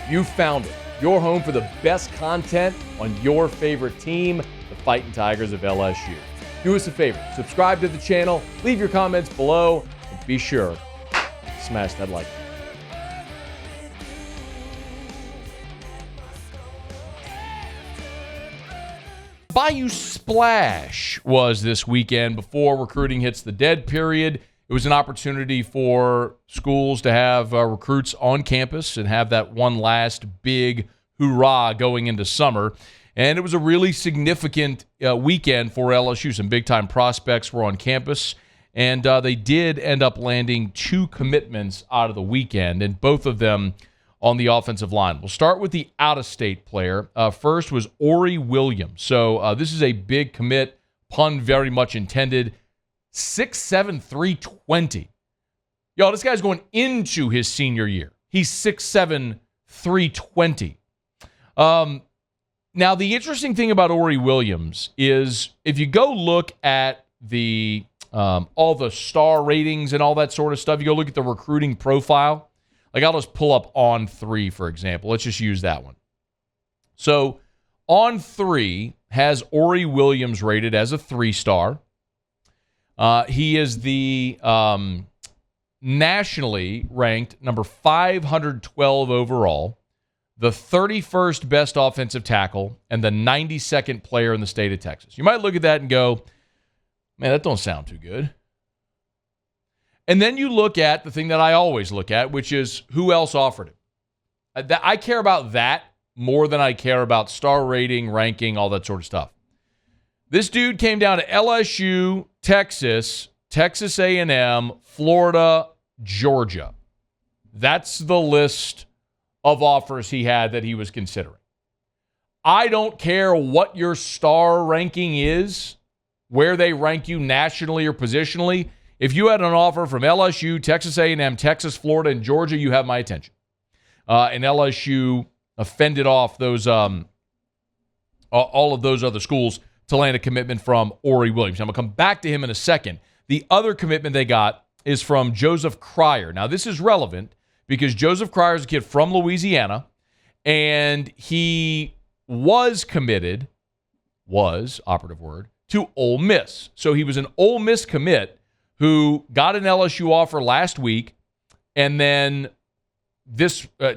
You found it. Your home for the best content on your favorite team, the Fighting Tigers of LSU. Do us a favor, subscribe to the channel, leave your comments below, and be sure to smash that like button. Bayou Splash was this weekend before recruiting hits the dead period. It was an opportunity for schools to have recruits on campus and have that one last big hoorah going into summer. And it was a really significant weekend for LSU. Some big-time prospects were on campus, and they did end up landing 2 commitments out of the weekend, and both of them on the offensive line. We'll start with the out-of-state player. First was Ori Williams. So this is a big commit, pun very much intended. 6'7", 320. Yo, this guy's going into his senior year. He's 6'7", 320. Now, the interesting thing about Ori Williams is if you go look at the all the star ratings and all that sort of stuff, you go look at the recruiting profile. Like, I'll just pull up On3, for example. Let's just use that one. So, On3 has Ori Williams rated as a 3-star. He is the nationally ranked number 512 overall, the 31st best offensive tackle, and the 92nd player in the state of Texas. You might look at that and go, man, that don't sound too good. And then you look at the thing that I always look at, which is who else offered it. I care about that more than I care about star rating, ranking, all that sort of stuff. This dude came down to LSU, Texas, Texas A&M, Florida, Georgia. That's the list of offers he had that he was considering. I don't care what your star ranking is, where they rank you nationally or positionally. If you had an offer from LSU, Texas A&M, Texas, Florida, and Georgia, you have my attention. And LSU fended off those all of those other schools to land a commitment from Ori Williams. I'm going to come back to him in a second. The other commitment they got is from Joseph Cryer. Now, this is relevant because Joseph Cryer is a kid from Louisiana, and he was committed, operative word, to Ole Miss. So he was an Ole Miss commit who got an LSU offer last week, and then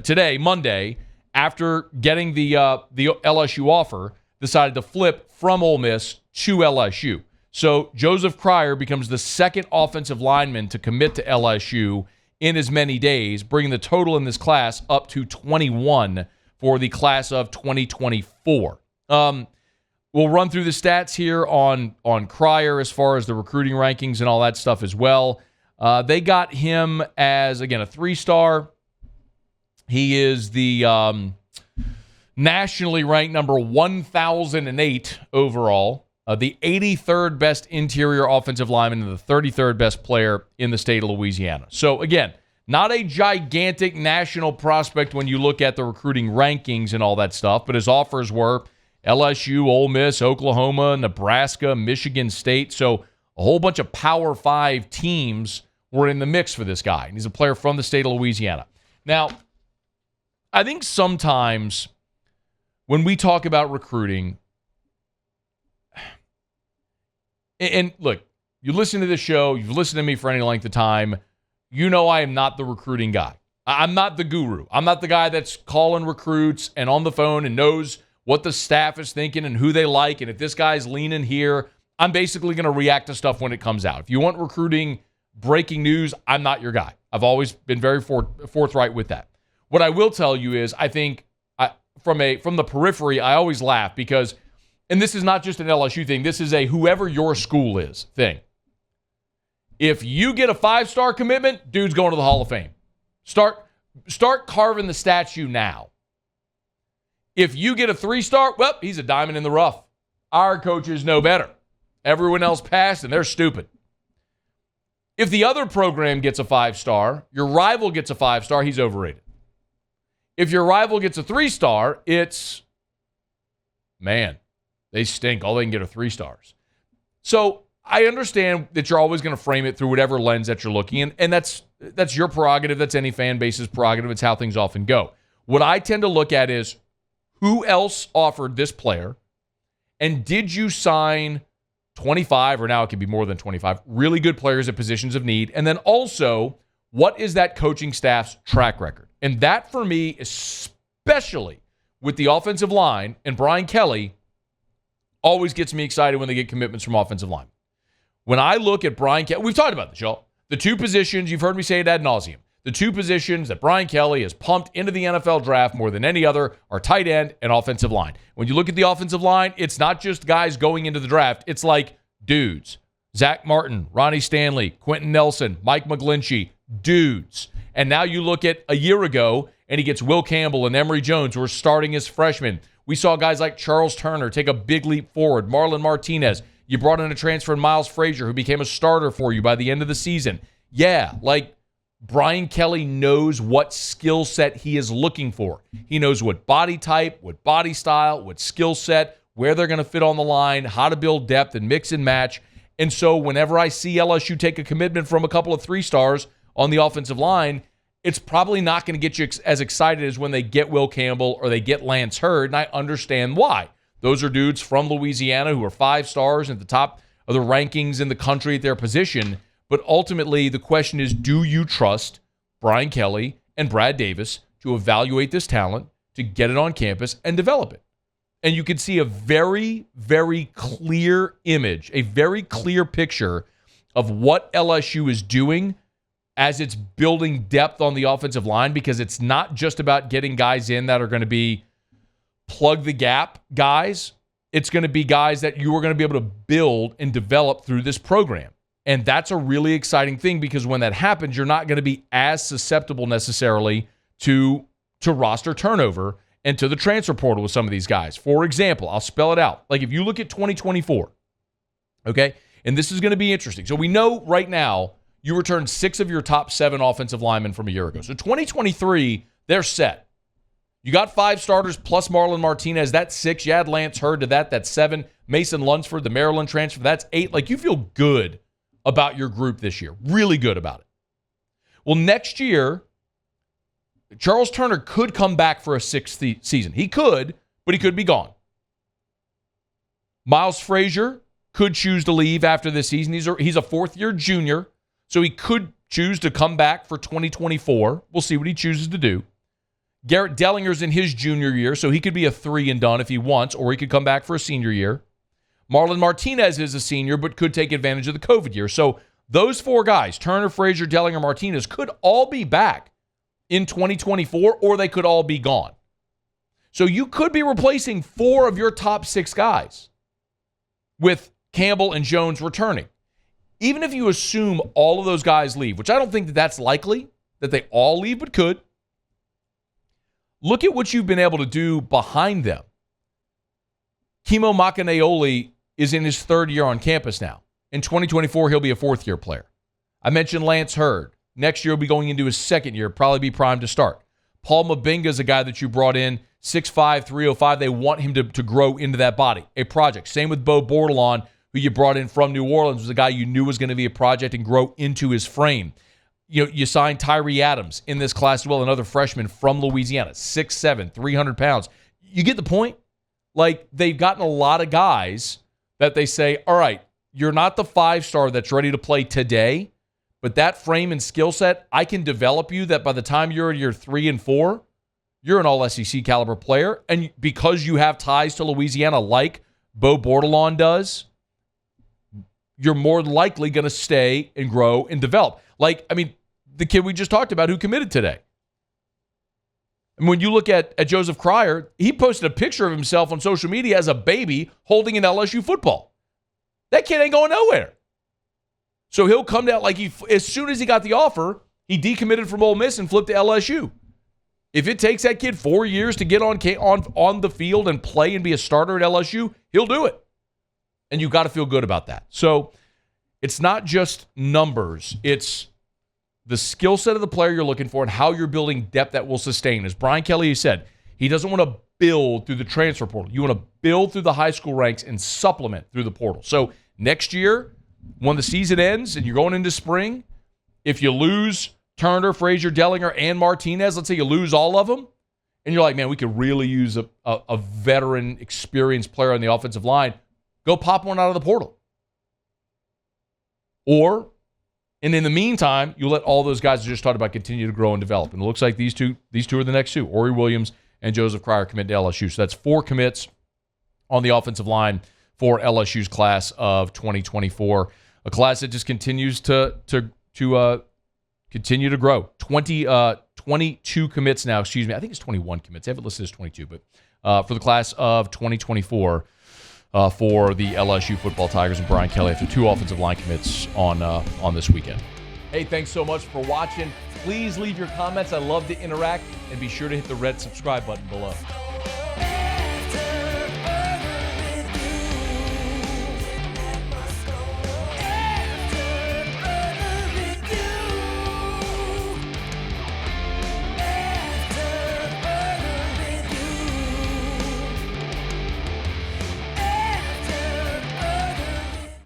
today, Monday, after getting the LSU offer, decided to flip from Ole Miss to LSU. So Joseph Cryer becomes the second offensive lineman to commit to LSU in as many days, bringing the total in this class up to 21 for the class of 2024. We'll run through the stats here on Cryer as far as the recruiting rankings and all that stuff as well. They got him as, again, a 3-star. He is the nationally ranked number 1,008 overall, the 83rd best interior offensive lineman and the 33rd best player in the state of Louisiana. So, again, not a gigantic national prospect when you look at the recruiting rankings and all that stuff, but his offers were LSU, Ole Miss, Oklahoma, Nebraska, Michigan State. So a whole bunch of Power 5 teams were in the mix for this guy. And he's a player from the state of Louisiana. Now, I think sometimes when we talk about recruiting, and look, you listen to this show, you've listened to me for any length of time, you know I am not the recruiting guy. I'm not the guru. I'm not the guy that's calling recruits and on the phone and knows what the staff is thinking and who they like, and if this guy's leaning here, I'm basically going to react to stuff when it comes out. If you want recruiting breaking news, I'm not your guy. I've always been very forthright with that. What I will tell you is I think from the periphery, I always laugh because, and this is not just an LSU thing, this is a whoever your school is thing. If you get a 5-star commitment, dude's going to the Hall of Fame. Start carving the statue now. If you get a 3-star, well, he's a diamond in the rough. Our coaches know better. Everyone else passed, and they're stupid. If the other program gets a 5-star, your rival gets a 5-star, he's overrated. If your rival gets a 3-star, it's, man, they stink. All they can get are 3 stars. So I understand that you're always going to frame it through whatever lens that you're looking in, and that's your prerogative. That's any fan base's prerogative. It's how things often go. What I tend to look at is who else offered this player, and did you sign 25, or now it can be more than 25, really good players at positions of need? And then also, what is that coaching staff's track record? And that, for me, especially with the offensive line and Brian Kelly, always gets me excited when they get commitments from offensive line. When I look at Brian Kelly, we've talked about this, y'all. The two positions, you've heard me say it ad nauseum, the two positions that Brian Kelly has pumped into the NFL draft more than any other are tight end and offensive line. When you look at the offensive line, it's not just guys going into the draft. It's like dudes. Zach Martin, Ronnie Stanley, Quentin Nelson, Mike McGlinchey, dudes. And now you look at a year ago, and he gets Will Campbell and Emory Jones, who are starting as freshmen. We saw guys like Charles Turner take a big leap forward. Marlon Martinez. You brought in a transfer in Miles Frazier, who became a starter for you by the end of the season. Yeah, like Brian Kelly knows what skill set he is looking for. He knows what body type, what body style, what skill set, where they're going to fit on the line, how to build depth and mix and match. And so whenever I see LSU take a commitment from a couple of 3-stars on the offensive line, it's probably not going to get you as excited as when they get Will Campbell or they get Lance Hurd, and I understand why. Those are dudes from Louisiana who are 5 stars at the top of the rankings in the country at their position. But ultimately, the question is, do you trust Brian Kelly and Brad Davis to evaluate this talent, to get it on campus and develop it? And you can see a very, very clear image, a very clear picture of what LSU is doing as it's building depth on the offensive line, because it's not just about getting guys in that are going to be plug the gap guys. It's going to be guys that you are going to be able to build and develop through this program. And that's a really exciting thing, because when that happens, you're not going to be as susceptible necessarily to roster turnover and to the transfer portal with some of these guys. For example, I'll spell it out. Like if you look at 2024, okay, and this is going to be interesting. So we know right now you returned 6 of your top 7 offensive linemen from a year ago. So 2023, they're set. You got 5 starters plus Marlon Martinez. That's 6. You add Lance Hurd to that. That's 7. Mason Lunsford, the Maryland transfer, that's 8. Like, you feel good about your group this year. Really good about it. Well, next year, Charles Turner could come back for a 6th season. He could, but he could be gone. Miles Frazier could choose to leave after this season. He's a 4th-year junior, so he could choose to come back for 2024. We'll see what he chooses to do. Garrett Dellinger's in his junior year, so he could be a 3 and done if he wants, or he could come back for a senior year. Marlon Martinez is a senior, but could take advantage of the COVID year. So those 4 guys, Turner, Frazier, Dellinger, Martinez, could all be back in 2024, or they could all be gone. So you could be replacing 4 of your top 6 guys with Campbell and Jones returning. Even if you assume all of those guys leave, which I don't think that that's likely, that they all leave, but could, look at what you've been able to do behind them. Kimo Makaneoli is in his 3rd year on campus now. In 2024, he'll be a 4th-year player. I mentioned Lance Hurd. Next year, he'll be going into his 2nd year, probably be primed to start. Paul Mabinga is a guy that you brought in, 6'5", 305. They want him to grow into that body, a project. Same with Bo Bordelon, who you brought in from New Orleans, was a guy you knew was going to be a project and grow into his frame. You signed Tyree Adams in this class as well, another freshman from Louisiana, 6'7", 300 pounds. You get the point? Like, they've gotten a lot of guys that they say, all right, you're not the 5-star that's ready to play today, but that frame and skill set, I can develop you that by the time you're in year 3 and 4, you're an all-SEC caliber player. And because you have ties to Louisiana like Bo Bordelon does, you're more likely going to stay and grow and develop. Like, I mean, the kid we just talked about who committed today. And when you look at Joseph Cryer, he posted a picture of himself on social media as a baby holding an LSU football. That kid ain't going nowhere. So he'll come down like as soon as he got the offer, he decommitted from Ole Miss and flipped to LSU. If it takes that kid 4 years to get on the field and play and be a starter at LSU, he'll do it. And you've got to feel good about that. So it's not just numbers. It's the skill set of the player you're looking for and how you're building depth that will sustain. As Brian Kelly said, he doesn't want to build through the transfer portal. You want to build through the high school ranks and supplement through the portal. So next year, when the season ends and you're going into spring, if you lose Turner, Frazier, Dellinger, and Martinez, let's say you lose all of them, and you're like, man, we could really use a veteran, experienced player on the offensive line, go pop one out of the portal. And in the meantime, you let all those guys I just talked about continue to grow and develop. And it looks like these two are the next two. Ori Williams and Joseph Cryer commit to LSU. So that's 4 commits on the offensive line for LSU's class of 2024. A class that just continues to continue to grow. 22 commits now. Excuse me. I think it's 21 commits. I have it listed as 22, but for the class of 2024 for the LSU football Tigers and Brian Kelly after 2 offensive line commits on this weekend. Hey, thanks so much for watching. Please leave your comments. I love to interact, and be sure to hit the red subscribe button below.